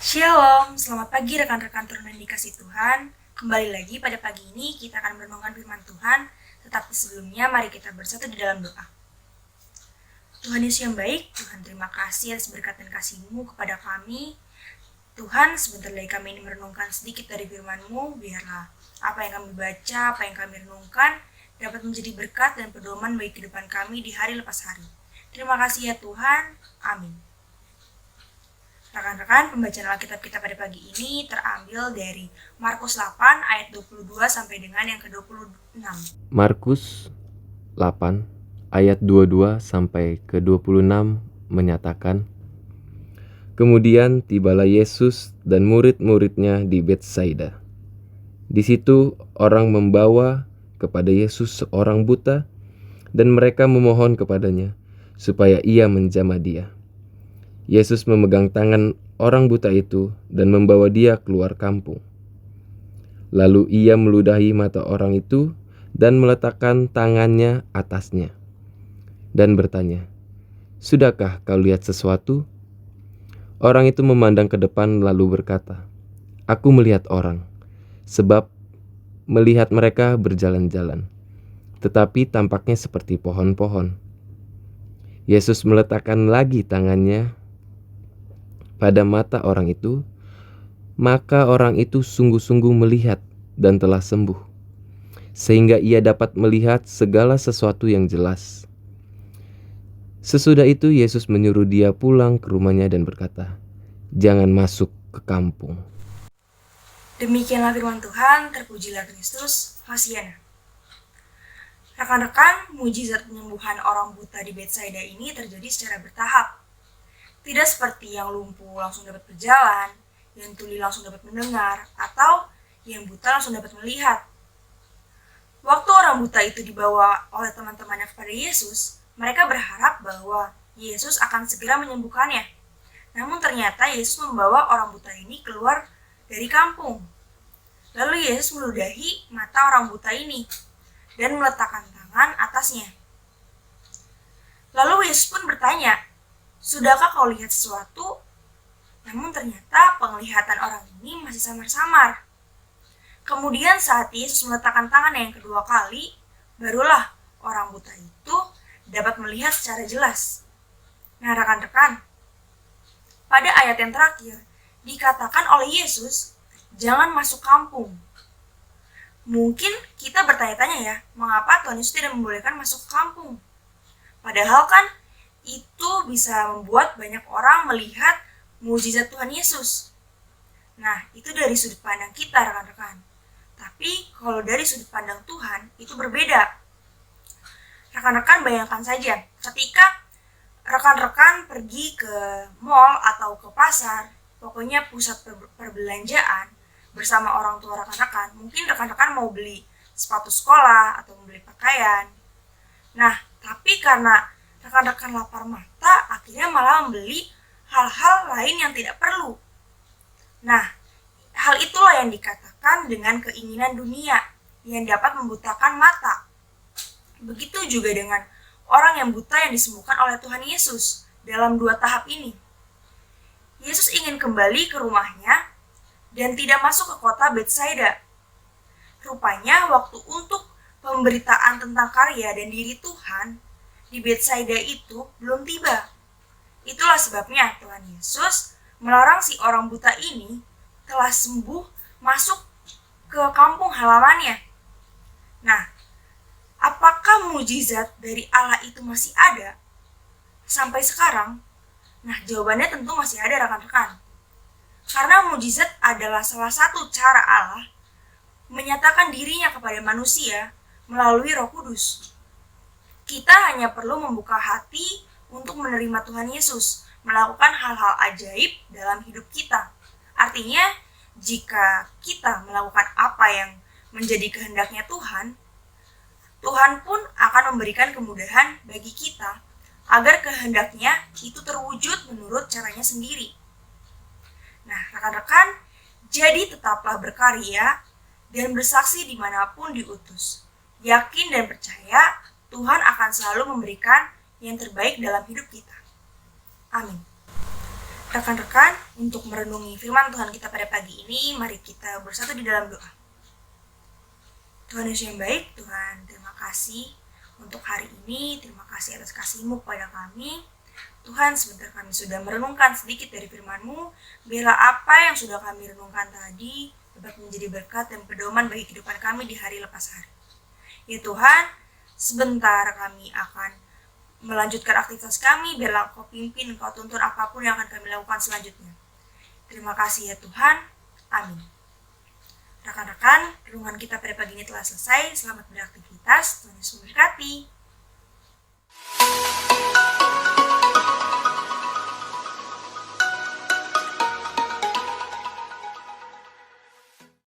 Shalom, selamat pagi rekan-rekan turunan dikasih Tuhan. Kembali lagi pada pagi ini kita akan merenungkan firman Tuhan. Tetapi sebelumnya mari kita bersatu di dalam doa. Tuhan Yesus yang baik, Tuhan terima kasih atas berkat dan kasih-Mu kepada kami. Tuhan, sebentar lagi kami ini merenungkan sedikit dari firman-Mu. Biarlah apa yang kami baca, apa yang kami renungkan dapat menjadi berkat dan pedoman bagi kehidupan kami di hari lepas hari. Terima kasih ya Tuhan. Amin. Rekan-rekan, pembacaan Alkitab kita pada pagi ini terambil dari Markus 8 ayat 22 sampai dengan yang ke-26. Markus 8 ayat 22 sampai ke-26 menyatakan, kemudian tibalah Yesus dan murid-muridnya di Betsaida. Di situ orang membawa kepada Yesus seorang buta dan mereka memohon kepadanya supaya ia menjamah dia. Yesus memegang tangan orang buta itu dan membawa dia keluar kampung. Lalu ia meludahi mata orang itu dan meletakkan tangannya atasnya dan bertanya, "Sudahkah kau lihat sesuatu?" Orang itu memandang ke depan lalu berkata, "Aku melihat orang, sebab melihat mereka berjalan-jalan, tetapi tampaknya seperti pohon-pohon." Yesus meletakkan lagi tangannya pada mata orang itu, maka orang itu sungguh-sungguh melihat dan telah sembuh, sehingga ia dapat melihat segala sesuatu yang jelas. Sesudah itu Yesus menyuruh dia pulang ke rumahnya dan berkata, "Jangan masuk ke kampung." Demikianlah firman Tuhan, terpujilah Kristus, Hosiana. Rekan-rekan, mujizat penyembuhan orang buta di Betsaida ini terjadi secara bertahap. Tidak seperti yang lumpuh langsung dapat berjalan, yang tuli langsung dapat mendengar, atau yang buta langsung dapat melihat. Waktu orang buta itu dibawa oleh teman-temannya kepada Yesus, mereka berharap bahwa Yesus akan segera menyembuhkannya. Namun ternyata Yesus membawa orang buta ini keluar dari kampung. Lalu Yesus meludahi mata orang buta ini dan meletakkan tangan atasnya. Lalu Yesus pun bertanya, "Sudahkah kau lihat sesuatu?" Namun ternyata penglihatan orang ini masih samar-samar. Kemudian saat Yesus meletakkan tangannya yang kedua kali, barulah orang buta itu dapat melihat secara jelas. Nah rekan-rekan, pada ayat yang terakhir, dikatakan oleh Yesus, jangan masuk kampung. Mungkin kita bertanya-tanya ya, mengapa Tuhan Yesus tidak membolehkan masuk ke kampung? Padahal kan itu bisa membuat banyak orang melihat mukjizat Tuhan Yesus. Nah, itu dari sudut pandang kita rekan-rekan. Tapi kalau dari sudut pandang Tuhan, itu berbeda. Rekan-rekan bayangkan saja, ketika rekan-rekan pergi ke mall atau ke pasar, pokoknya pusat perbelanjaan, bersama orang tua rekan-rekan, mungkin rekan-rekan mau beli sepatu sekolah atau membeli pakaian. Nah, tapi karena rekan-rekan lapar mata, akhirnya malah membeli hal-hal lain yang tidak perlu. Nah, hal itulah yang dikatakan dengan keinginan dunia yang dapat membutakan mata. Begitu juga dengan orang yang buta yang disembuhkan oleh Tuhan Yesus dalam dua tahap ini. Yesus ingin kembali ke rumahnya dan tidak masuk ke kota Betsaida. Rupanya waktu untuk pemberitaan tentang karya dan diri Tuhan di Betsaida itu belum tiba. Itulah sebabnya Tuhan Yesus melarang si orang buta ini telah sembuh masuk ke kampung halamannya. Nah, apakah mujizat dari Allah itu masih ada sampai sekarang? Nah, jawabannya tentu masih ada rekan-rekan. Karena mujizat adalah salah satu cara Allah menyatakan dirinya kepada manusia melalui Roh Kudus. Kita hanya perlu membuka hati untuk menerima Tuhan Yesus, melakukan hal-hal ajaib dalam hidup kita. Artinya, jika kita melakukan apa yang menjadi kehendaknya Tuhan, Tuhan pun akan memberikan kemudahan bagi kita agar kehendaknya itu terwujud menurut caranya sendiri. Nah, rekan-rekan, jadi tetaplah berkarya dan bersaksi dimanapun diutus. yakin dan percaya Tuhan akan selalu memberikan yang terbaik dalam hidup kita. Amin. Rekan-rekan, untuk merenungi firman Tuhan kita pada pagi ini, mari kita bersatu di dalam doa. Tuhan Yesus yang baik, Tuhan terima kasih untuk hari ini, terima kasih atas kasih-Mu kepada kami. Tuhan, sebentar kami sudah merenungkan sedikit dari firman-Mu, biarlah apa yang sudah kami renungkan tadi dapat menjadi berkat dan pedoman bagi kehidupan kami di hari lepas hari. Ya Tuhan, sebentar kami akan melanjutkan aktivitas kami, biarlah Engkau pimpin, Engkau tuntun apapun yang akan kami lakukan selanjutnya. Terima kasih ya Tuhan, amin. Rekan-rekan, renungan kita pada pagi ini telah selesai, selamat beraktivitas, Tuhan Yesus memberkati.